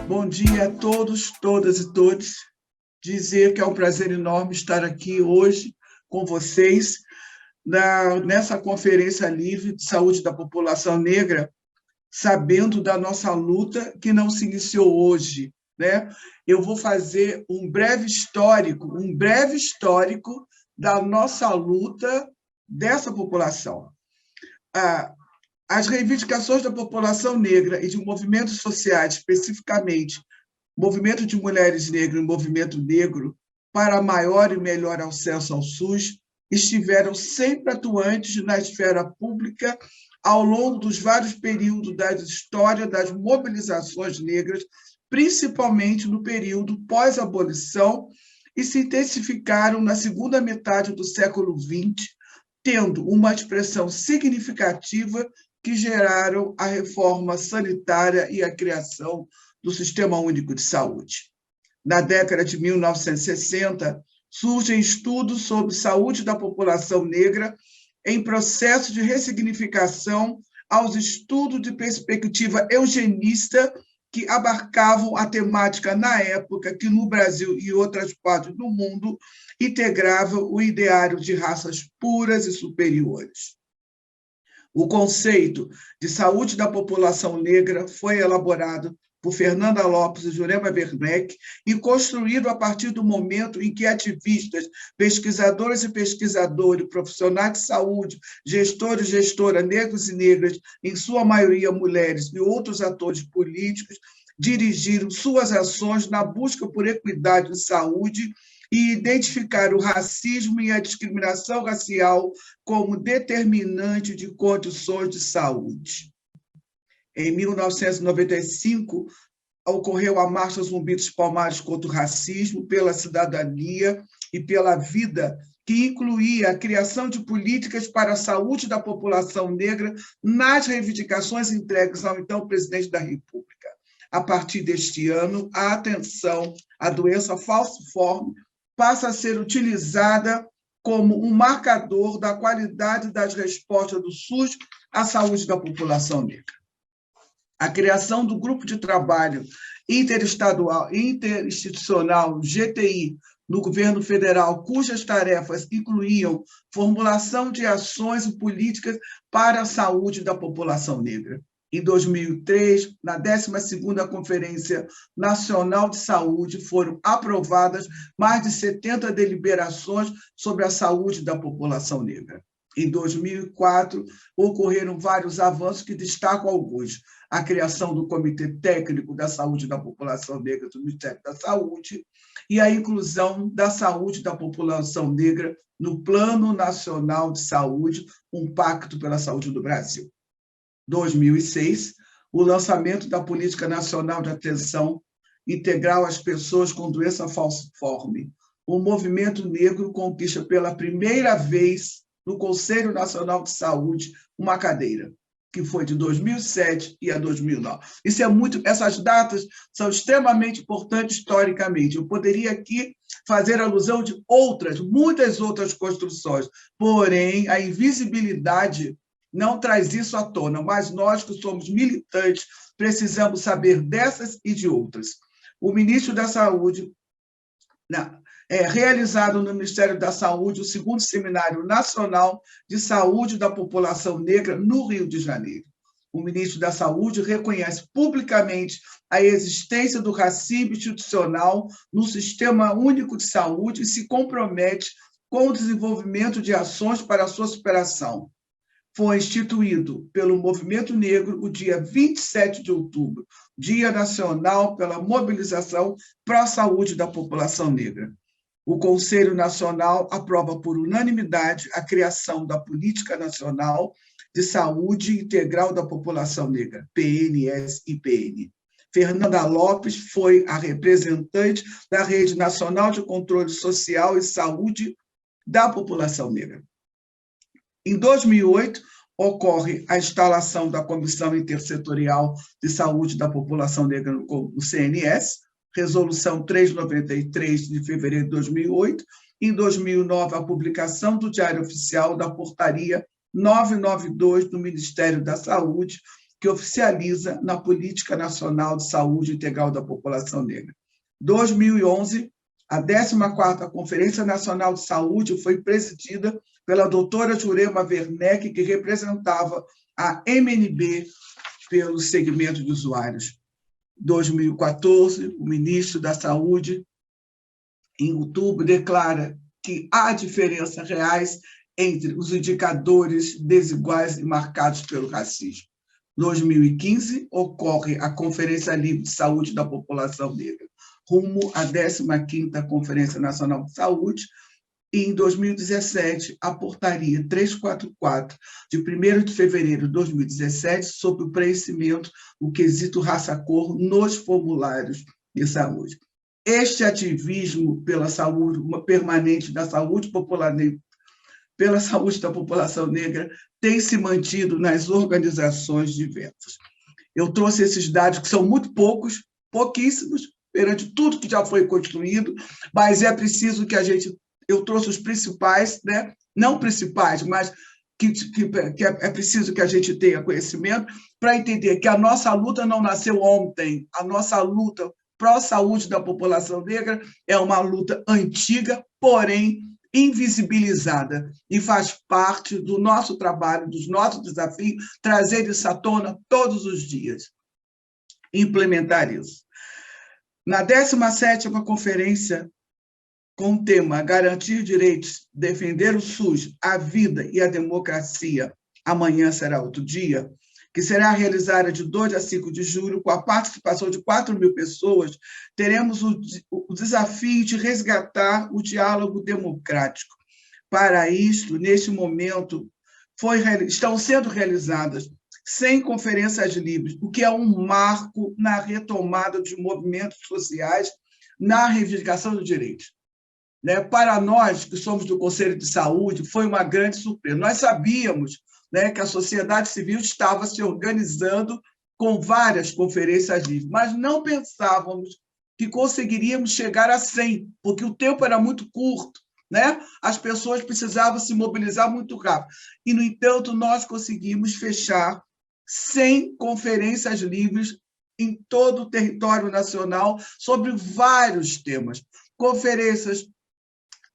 Bom dia a todos, todas e todos. Dizer que é um prazer enorme estar aqui hoje com vocês nessa Conferência Livre de Saúde da População Negra, sabendo da nossa luta que não se iniciou hoje, né? Eu vou fazer um breve histórico da nossa luta dessa população. As reivindicações da população negra e de movimentos sociais, especificamente movimento de mulheres negras e movimento negro, para maior e melhor acesso ao SUS, estiveram sempre atuantes na esfera pública ao longo dos vários períodos da história das mobilizações negras, principalmente no período pós-abolição, e se intensificaram na segunda metade do século XX, tendo uma expressão significativa que geraram a reforma sanitária e a criação do Sistema Único de Saúde. Na década de 1960, surgem estudos sobre saúde da população negra em processo de ressignificação aos estudos de perspectiva eugenista que abarcavam a temática na época que no Brasil e outras partes do mundo integrava o ideário de raças puras e superiores. O conceito de saúde da população negra foi elaborado por Fernanda Lopes e Jurema Werneck e construído a partir do momento em que ativistas, pesquisadores e pesquisadores, profissionais de saúde, gestores e gestoras, negros e negras, em sua maioria mulheres, e outros atores políticos, dirigiram suas ações na busca por equidade de saúde e identificar o racismo e a discriminação racial como determinante de condições de saúde. Em 1995, ocorreu a Marcha Zumbi dos Palmares contra o Racismo, pela cidadania e pela vida, que incluía a criação de políticas para a saúde da população negra nas reivindicações entregues ao então presidente da República. A partir deste ano, a atenção à doença falciforme passa a ser utilizada como um marcador da qualidade das respostas do SUS à saúde da população negra. A criação do Grupo de Trabalho Interinstitucional, GTI, no governo federal, cujas tarefas incluíam formulação de ações e políticas para a saúde da população negra. Em 2003, na 12ª Conferência Nacional de Saúde, foram aprovadas mais de 70 deliberações sobre a saúde da população negra. Em 2004, ocorreram vários avanços que destacam alguns: a criação do Comitê Técnico da Saúde da População Negra do Ministério da Saúde e a inclusão da saúde da população negra no Plano Nacional de Saúde, um pacto pela saúde do Brasil. 2006, o lançamento da Política Nacional de Atenção Integral às Pessoas com Doença Falciforme. O movimento negro conquista pela primeira vez no Conselho Nacional de Saúde uma cadeira, que foi de 2007 e a 2009. Essas datas são extremamente importantes historicamente. Eu poderia aqui fazer alusão de muitas outras construções, porém, a invisibilidade não traz isso à tona, mas nós que somos militantes precisamos saber dessas e de outras. O ministro da Saúde, realizado no Ministério da Saúde, o 2º Seminário Nacional de Saúde da População Negra no Rio de Janeiro. O ministro da Saúde reconhece publicamente a existência do racismo institucional no Sistema Único de Saúde e se compromete com o desenvolvimento de ações para a sua superação. Foi instituído pelo Movimento Negro o dia 27 de outubro, Dia Nacional pela Mobilização pró-Saúde da População Negra. O Conselho Nacional aprova por unanimidade a criação da Política Nacional de Saúde Integral da População Negra, PNS-IPN. Fernanda Lopes foi a representante da Rede Nacional de Controle Social e Saúde da População Negra. Em 2008, ocorre a instalação da Comissão Intersetorial de Saúde da População Negra no CNS, Resolução 393, de fevereiro de 2008. Em 2009, a publicação do Diário Oficial da Portaria 992 do Ministério da Saúde, que oficializa na Política Nacional de Saúde Integral da População Negra. 2011, a 14ª Conferência Nacional de Saúde foi presidida pela doutora Jurema Werneck, que representava a MNB pelo segmento de usuários. 2014, o ministro da Saúde, em outubro, declara que há diferenças reais entre os indicadores desiguais e marcados pelo racismo. 2015, ocorre a Conferência Livre de Saúde da População Negra, rumo à 15ª Conferência Nacional de Saúde, e, em 2017, a Portaria 344, de 1º de fevereiro de 2017, sobre o preenchimento do quesito raça-cor nos formulários de saúde. Este ativismo pela saúde, uma permanente da saúde popular negra, pela saúde da população negra, tem se mantido nas organizações diversas. Eu trouxe esses dados, que são muito poucos, pouquíssimos, perante tudo que já foi construído, mas é preciso que a gente... Eu trouxe os principais, né? Não principais, mas que é preciso que a gente tenha conhecimento para entender que a nossa luta não nasceu ontem, a nossa luta pró-saúde da população negra é uma luta antiga, porém invisibilizada, e faz parte do nosso trabalho, dos nossos desafios, trazer isso à tona todos os dias, implementar isso. Na 17ª Conferência, com o tema Garantir Direitos, Defender o SUS, a Vida e a Democracia, Amanhã Será Outro Dia, que será realizada de 2 a 5 de julho, com a participação de 4.000 pessoas, teremos o desafio de resgatar o diálogo democrático. Para isto, neste momento, estão sendo realizadas 100 conferências livres, o que é um marco na retomada dos movimentos sociais, na reivindicação dos direitos. Para nós, que somos do Conselho de Saúde, foi uma grande surpresa. Nós sabíamos, que a sociedade civil estava se organizando com várias conferências livres, mas não pensávamos que conseguiríamos chegar a 100, porque o tempo era muito curto, as pessoas precisavam se mobilizar muito rápido. E, no entanto, nós conseguimos fechar 100 conferências livres em todo o território nacional sobre vários temas. Conferências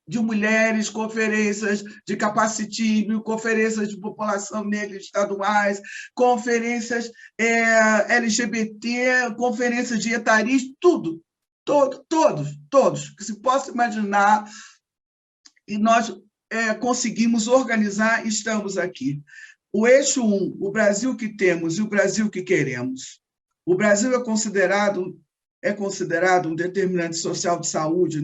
de mulheres, conferências de capacitismo, conferências de população negra estaduais, conferências LGBT, conferências de etarismo, todos, que se possa imaginar, e nós conseguimos organizar, estamos aqui. O eixo 1, o Brasil que temos e o Brasil que queremos. O Brasil é considerado um determinante social de saúde,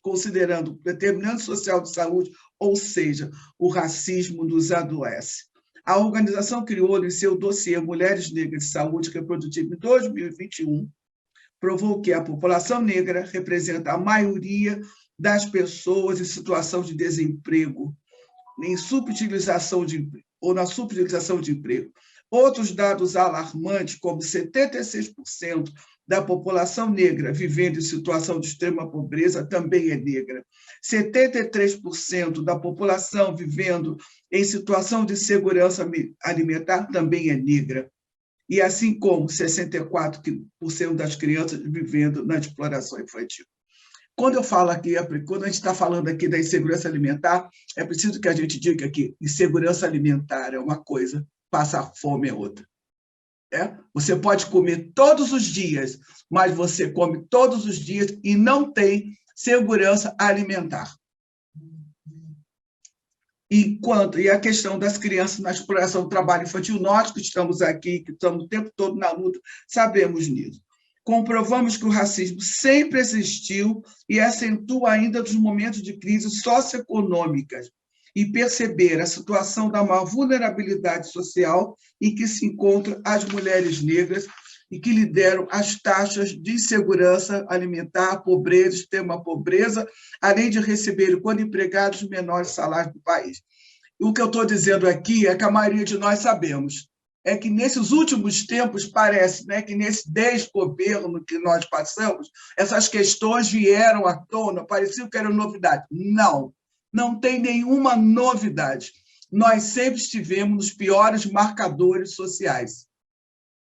considerando determinante social de saúde, ou seja, o racismo nos adoece. A organização criou, em seu dossiê Mulheres Negras de Saúde Reprodutiva em 2021, provou que a população negra representa a maioria das pessoas em situação de desemprego, na subutilização de emprego. Outros dados alarmantes, como 76% da população negra vivendo em situação de extrema pobreza também é negra. 73% da população vivendo em situação de segurança alimentar também é negra. E assim como 64% das crianças vivendo na exploração infantil. Quando eu falo aqui, quando a gente está falando aqui da insegurança alimentar, é preciso que a gente diga que insegurança alimentar é uma coisa, passar fome é outra. Você pode comer todos os dias, mas você come todos os dias e não tem segurança alimentar. E a questão das crianças na exploração do trabalho infantil, nós que estamos aqui, que estamos o tempo todo na luta, sabemos nisso. Comprovamos que o racismo sempre existiu e acentua ainda nos momentos de crise socioeconômicas, e perceber a situação da maior vulnerabilidade social em que se encontram as mulheres negras e que lideram as taxas de insegurança alimentar, pobreza, extrema pobreza, além de receberem, quando empregados, os menores salários do país. E o que eu estou dizendo aqui é que a maioria de nós sabemos, é que nesses últimos tempos parece que nesse desgoverno que nós passamos, essas questões vieram à tona, parecia que era novidade. Não tem nenhuma novidade. Nós sempre estivemos nos piores marcadores sociais.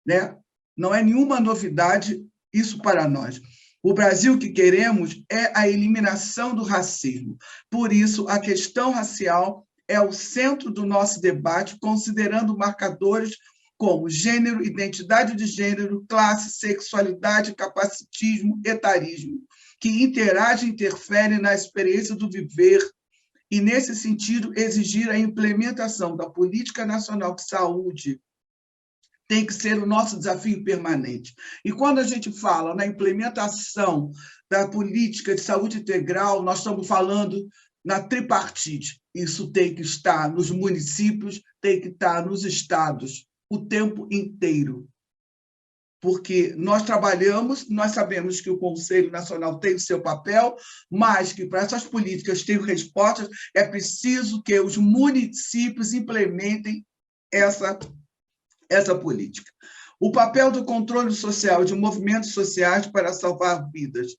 né? Não é nenhuma novidade isso para nós. O Brasil que queremos é a eliminação do racismo. Por isso, a questão racial é o centro do nosso debate, considerando marcadores como gênero, identidade de gênero, classe, sexualidade, capacitismo, etarismo, que interagem e interferem na experiência do viver e, nesse sentido, exigir a implementação da Política Nacional de Saúde tem que ser o nosso desafio permanente. E quando a gente fala na implementação da política de saúde integral, nós estamos falando na tripartite. Isso tem que estar nos municípios, tem que estar nos estados, o tempo inteiro. Porque nós trabalhamos, nós sabemos que o Conselho Nacional tem o seu papel, mas que para essas políticas terem respostas, é preciso que os municípios implementem essa política. O papel do controle social de movimentos sociais para salvar vidas.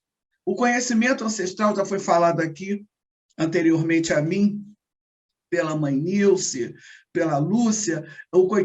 O conhecimento ancestral já foi falado aqui anteriormente a mim, pela mãe Nilce, pela Lúcia,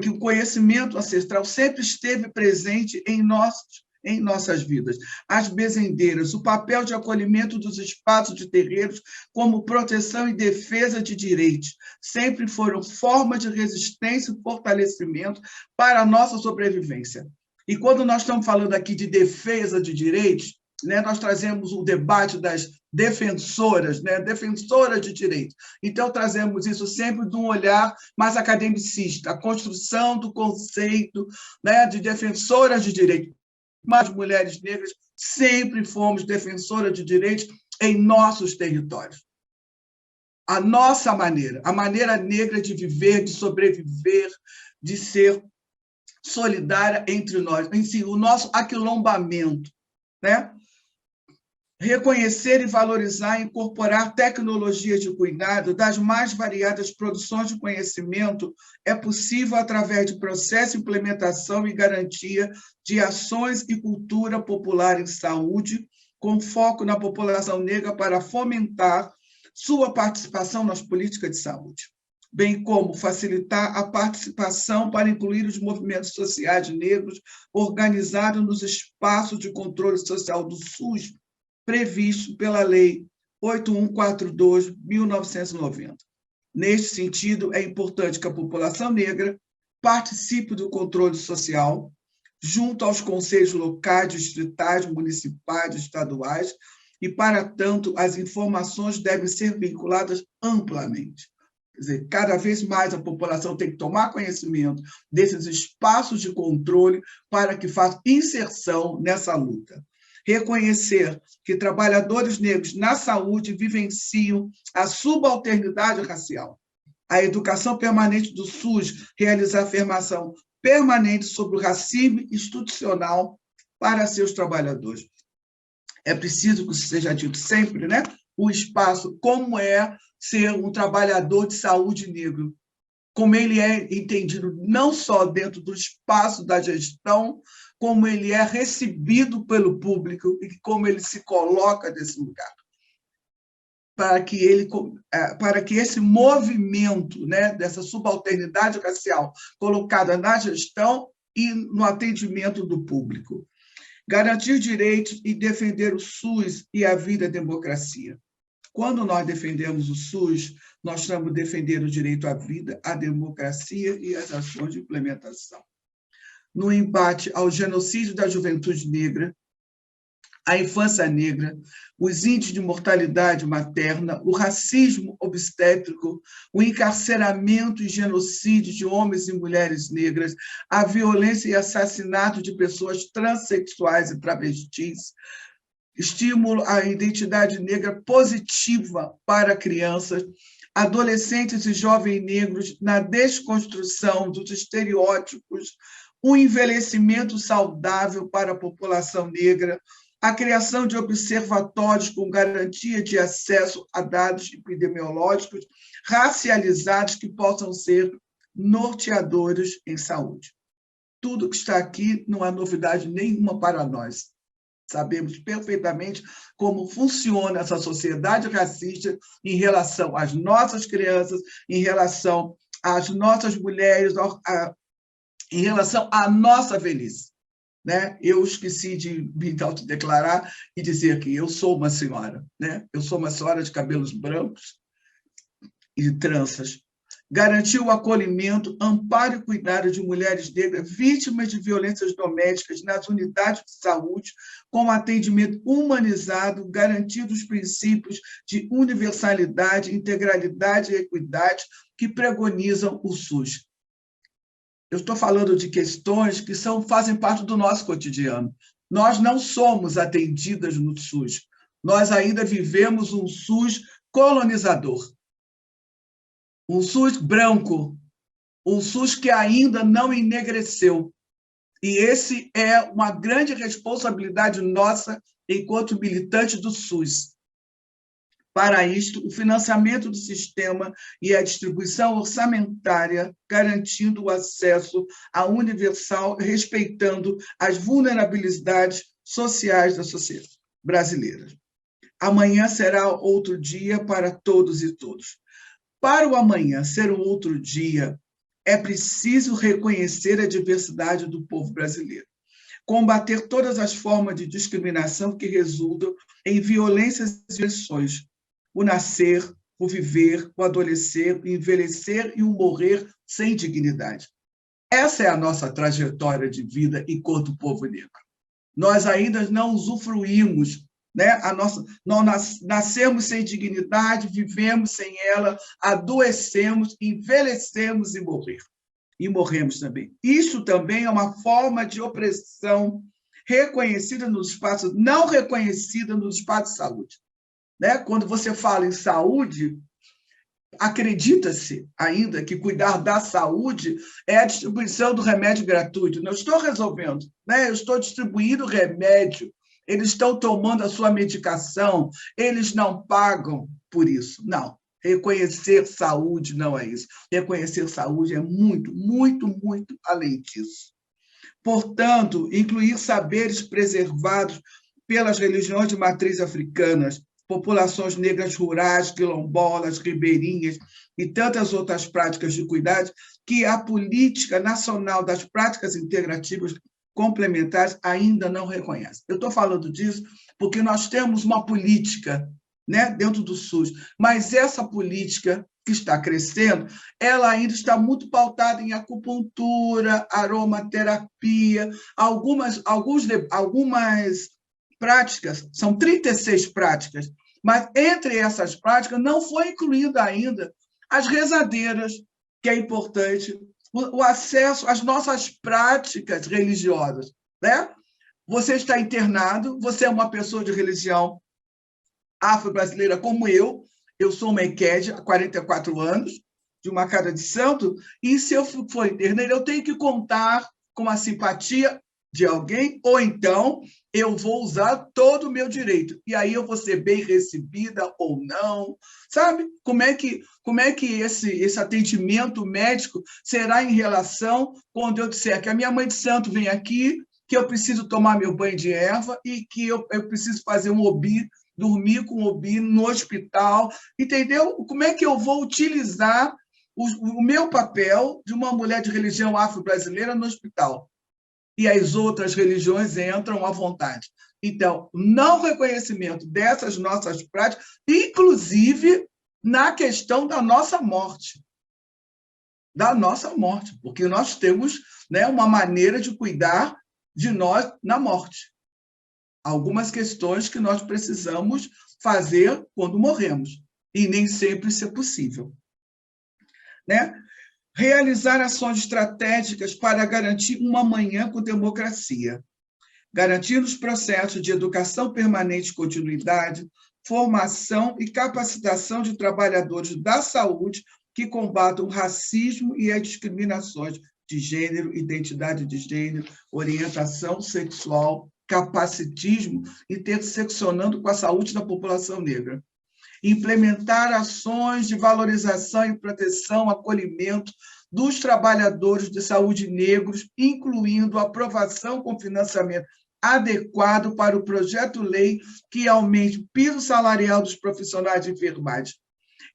que o conhecimento ancestral sempre esteve presente em nossas vidas. As benzendeiras, o papel de acolhimento dos espaços de terreiros como proteção e defesa de direitos, sempre foram formas de resistência e fortalecimento para a nossa sobrevivência. E quando nós estamos falando aqui de defesa de direitos, né, nós trazemos o debate das defensoras, né, defensoras de direitos. Então, trazemos isso sempre de um olhar mais academicista, a construção do conceito, né, de defensoras de direitos. Mas mulheres negras sempre fomos defensoras de direitos em nossos territórios. A nossa maneira, a maneira negra de viver, de sobreviver, de ser solidária entre nós, em si, o nosso aquilombamento, né? Reconhecer e valorizar e incorporar tecnologias de cuidado das mais variadas produções de conhecimento é possível através de processo, implementação e garantia de ações e cultura popular em saúde, com foco na população negra para fomentar sua participação nas políticas de saúde, bem como facilitar a participação para incluir os movimentos sociais negros organizados nos espaços de controle social do SUS, previsto pela Lei 8142/1990. Neste sentido, é importante que a população negra participe do controle social, junto aos conselhos locais, distritais, municipais, estaduais, e, para tanto, as informações devem ser vinculadas amplamente. Quer dizer, cada vez mais a população tem que tomar conhecimento desses espaços de controle para que faça inserção nessa luta. Reconhecer que trabalhadores negros na saúde vivenciam a subalternidade racial. A educação permanente do SUS realiza a afirmação permanente sobre o racismo institucional para seus trabalhadores. É preciso que isso seja dito sempre, né? O espaço, como é ser um trabalhador de saúde negro, como ele é entendido não só dentro do espaço da gestão, como ele é recebido pelo público e como ele se coloca nesse lugar. Para que esse movimento, né, dessa subalternidade racial colocada na gestão e no atendimento do público. Garantir direitos e defender o SUS e a vida e a democracia. Quando nós defendemos o SUS, nós estamos defendendo o direito à vida, à democracia e às ações de implementação. No embate ao genocídio da juventude negra, a infância negra, os índices de mortalidade materna, o racismo obstétrico, o encarceramento e genocídio de homens e mulheres negras, a violência e assassinato de pessoas transexuais e travestis, estímulo à identidade negra positiva para crianças, adolescentes e jovens negros na desconstrução dos estereótipos, o envelhecimento saudável para a população negra, a criação de observatórios com garantia de acesso a dados epidemiológicos racializados que possam ser norteadores em saúde. Tudo que está aqui não é novidade nenhuma para nós. Sabemos perfeitamente como funciona essa sociedade racista em relação às nossas crianças, em relação às nossas mulheres, em relação à nossa velhice. Né? Eu esqueci de me autodeclarar e dizer que eu sou uma senhora. Né? Eu sou uma senhora de cabelos brancos e de tranças. Garantir o acolhimento, amparo e cuidado de mulheres negras vítimas de violências domésticas nas unidades de saúde, com atendimento humanizado, garantindo os princípios de universalidade, integralidade e equidade que pregonizam o SUS. Eu estou falando de questões que fazem parte do nosso cotidiano. Nós não somos atendidas no SUS. Nós ainda vivemos um SUS colonizador. Um SUS branco. Um SUS que ainda não enegreceu. E esse é uma grande responsabilidade nossa enquanto militantes do SUS. Para isto, o financiamento do sistema e a distribuição orçamentária, garantindo o acesso à universal, respeitando as vulnerabilidades sociais da sociedade brasileira. Amanhã será outro dia para todos e todos. Para o amanhã ser um outro dia, é preciso reconhecer a diversidade do povo brasileiro, combater todas as formas de discriminação que resultam em violências e agressões, o nascer, o viver, o adoecer, o envelhecer e o morrer sem dignidade. Essa é a nossa trajetória de vida enquanto povo negro. Nós ainda não usufruímos, né? Nós nascemos sem dignidade, vivemos sem ela, adoecemos, envelhecemos e morremos também. Isso também é uma forma de opressão reconhecida nos espaços, não reconhecida nos espaços de saúde. Né? Quando você fala em saúde, acredita-se ainda que cuidar da saúde é a distribuição do remédio gratuito. Não estou resolvendo, né? Eu estou distribuindo remédio, eles estão tomando a sua medicação, eles não pagam por isso. Não, reconhecer saúde não é isso. Reconhecer saúde é muito, muito, muito além disso. Portanto, incluir saberes preservados pelas religiões de matriz africanas, populações negras rurais, quilombolas, ribeirinhas e tantas outras práticas de cuidado que a política nacional das práticas integrativas complementares ainda não reconhece. Eu estou falando disso porque nós temos uma política, né, dentro do SUS, mas essa política que está crescendo, ela ainda está muito pautada em acupuntura, aromaterapia, algumas práticas, são 36 práticas, mas entre essas práticas não foi incluída ainda as rezadeiras, que é importante, o acesso às nossas práticas religiosas. Né? Você está internado, você é uma pessoa de religião afro-brasileira como eu sou uma EQUED há 44 anos, de uma casa de santo, e se eu for internado, eu tenho que contar com a simpatia de alguém, ou então eu vou usar todo o meu direito. E aí eu vou ser bem recebida ou não. Sabe? Como é que esse atendimento médico será em relação quando eu disser que a minha mãe de santo vem aqui, que eu preciso tomar meu banho de erva e que eu preciso fazer um obi, dormir com obi no hospital, entendeu? Como é que eu vou utilizar o meu papel de uma mulher de religião afro-brasileira no hospital? E as outras religiões entram à vontade. Então, não reconhecimento dessas nossas práticas, inclusive na questão da nossa morte. Da nossa morte, porque nós temos, né, uma maneira de cuidar de nós na morte. Algumas questões que nós precisamos fazer quando morremos, e nem sempre isso é possível. Né? Realizar ações estratégicas para garantir uma amanhã com democracia, garantir os processos de educação permanente e continuidade, formação e capacitação de trabalhadores da saúde que combatam o racismo e as discriminações de gênero, identidade de gênero, orientação sexual, capacitismo, interseccionando com a saúde da população negra. Implementar ações de valorização e proteção, acolhimento dos trabalhadores de saúde negros, incluindo aprovação com financiamento adequado para o projeto-lei que aumente o piso salarial dos profissionais de enfermagem.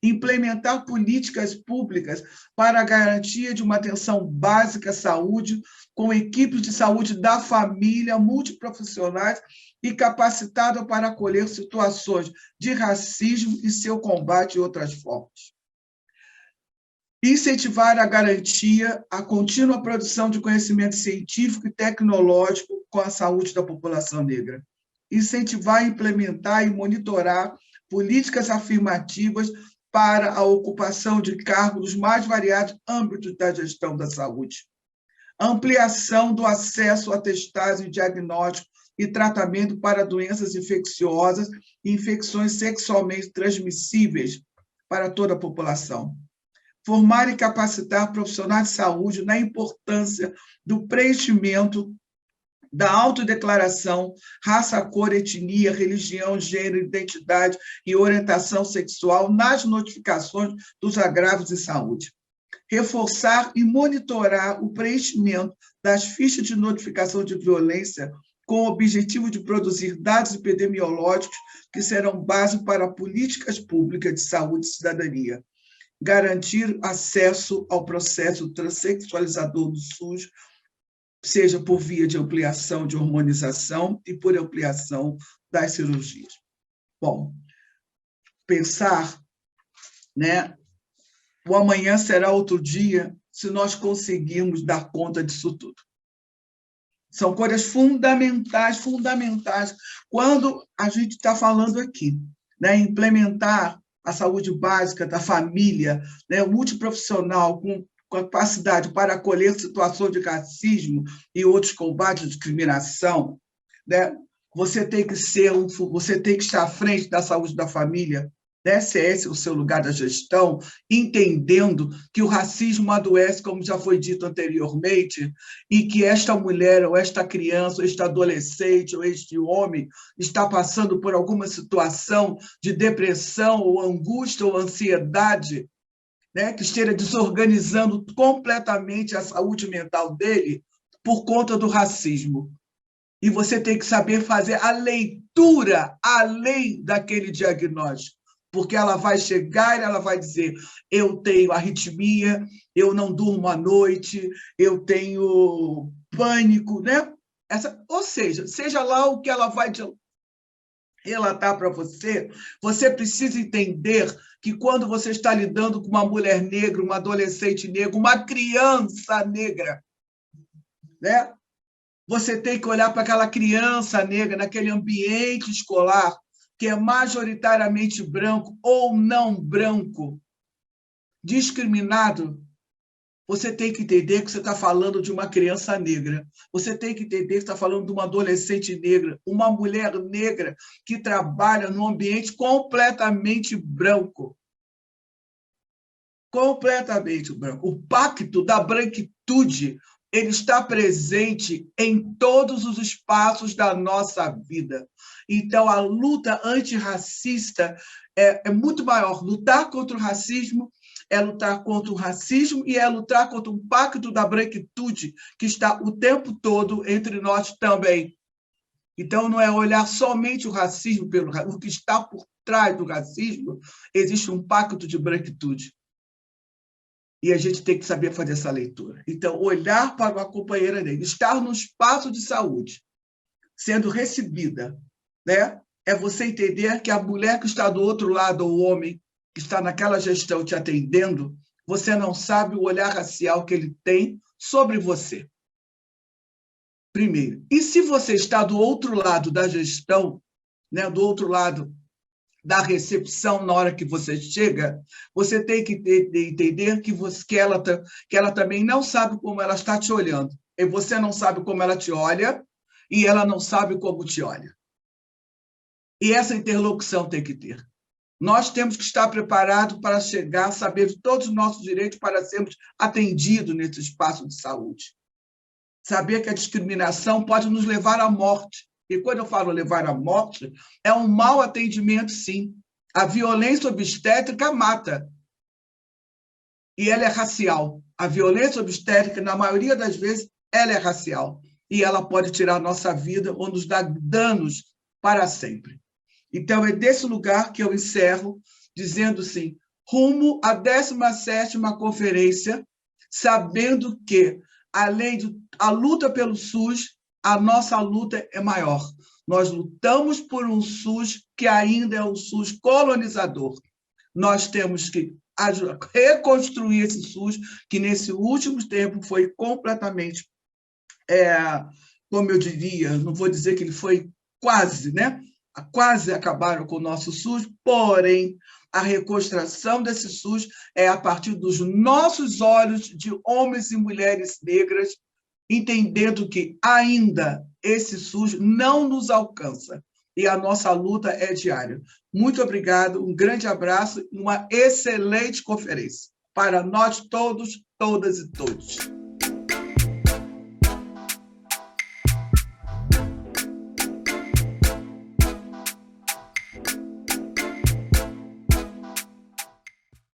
implementar políticas públicas para a garantia de uma atenção básica à saúde, com equipes de saúde da família, multiprofissionais e capacitadas para acolher situações de racismo e seu combate em outras formas. Incentivar a garantia, a contínua produção de conhecimento científico e tecnológico com a saúde da população negra. Incentivar, implementar e monitorar políticas afirmativas para a ocupação de cargos nos mais variados âmbitos da gestão da saúde. Ampliação do acesso a testagem, diagnóstico e tratamento para doenças infecciosas e infecções sexualmente transmissíveis para toda a população. Formar e capacitar profissionais de saúde na importância do preenchimento da autodeclaração, raça, cor, etnia, religião, gênero, identidade e orientação sexual nas notificações dos agravos de saúde. Reforçar e monitorar o preenchimento das fichas de notificação de violência com o objetivo de produzir dados epidemiológicos que serão base para políticas públicas de saúde e cidadania. Garantir acesso ao processo transexualizador do SUS, seja por via de ampliação de hormonização e por ampliação das cirurgias. Bom, pensar, né, o amanhã será outro dia se nós conseguirmos dar conta disso tudo. São coisas fundamentais, fundamentais, quando a gente está falando aqui, né, implementar a saúde básica da família, né, multiprofissional, com capacidade para acolher situações de racismo e outros combates de discriminação, né? Você tem que estar à frente da saúde da família, né? Se esse é o seu lugar da gestão, entendendo que o racismo adoece, como já foi dito anteriormente, e que esta mulher, ou esta criança, ou este adolescente, ou este homem está passando por alguma situação de depressão, ou angústia, ou ansiedade, né, que esteja desorganizando completamente a saúde mental dele por conta do racismo. E você tem que saber fazer a leitura além daquele diagnóstico, porque ela vai chegar e ela vai dizer: eu tenho arritmia, eu não durmo à noite, eu tenho pânico, né? Ou seja lá o que ela vai relatar para você, você precisa entender que quando você está lidando com uma mulher negra, uma adolescente negra, uma criança negra, né? Você tem que olhar para aquela criança negra naquele ambiente escolar que é majoritariamente branco ou não branco, discriminado. Você tem que entender que você está falando de uma criança negra. Você tem que entender que está falando de uma adolescente negra, uma mulher negra que trabalha num ambiente completamente branco. Completamente branco. O pacto da branquitude, ele está presente em todos os espaços da nossa vida. Então, a luta antirracista é muito maior. Lutar contra o racismo é lutar contra o racismo e é lutar contra um pacto da branquitude que está o tempo todo entre nós também. Então, não é olhar somente o racismo pelo o que está por trás do racismo, existe um pacto de branquitude. E a gente tem que saber fazer essa leitura. Então, olhar para uma companheira negra, estar no espaço de saúde, sendo recebida, né? É você entender que a mulher que está do outro lado, ou o homem que está naquela gestão te atendendo, você não sabe o olhar racial que ele tem sobre você. Primeiro. E se você está do outro lado da gestão, né, do outro lado da recepção na hora que você chega, você tem que entender que ela também não sabe como ela está te olhando. E você não sabe como ela te olha, e ela não sabe como te olha. E essa interlocução tem que ter. Nós temos que estar preparados para chegar, saber de todos os nossos direitos para sermos atendidos nesse espaço de saúde. Saber que a discriminação pode nos levar à morte. E quando eu falo levar à morte, é um mau atendimento, sim. A violência obstétrica mata. E ela é racial. A violência obstétrica, na maioria das vezes, ela é racial. E ela pode tirar a nossa vida ou nos dar danos para sempre. Então, é desse lugar que eu encerro, dizendo assim, rumo à 17ª conferência, sabendo que, além da luta pelo SUS, a nossa luta é maior. Nós lutamos por um SUS que ainda é um SUS colonizador. Nós temos que reconstruir esse SUS, que nesse último tempo foi completamente, como eu diria, não vou dizer que ele foi quase, né? Quase acabaram com o nosso SUS, porém, a reconstrução desse SUS é a partir dos nossos olhos de homens e mulheres negras, entendendo que ainda esse SUS não nos alcança e a nossa luta é diária. Muito obrigado, um grande abraço e uma excelente conferência para nós todos, todas e todos.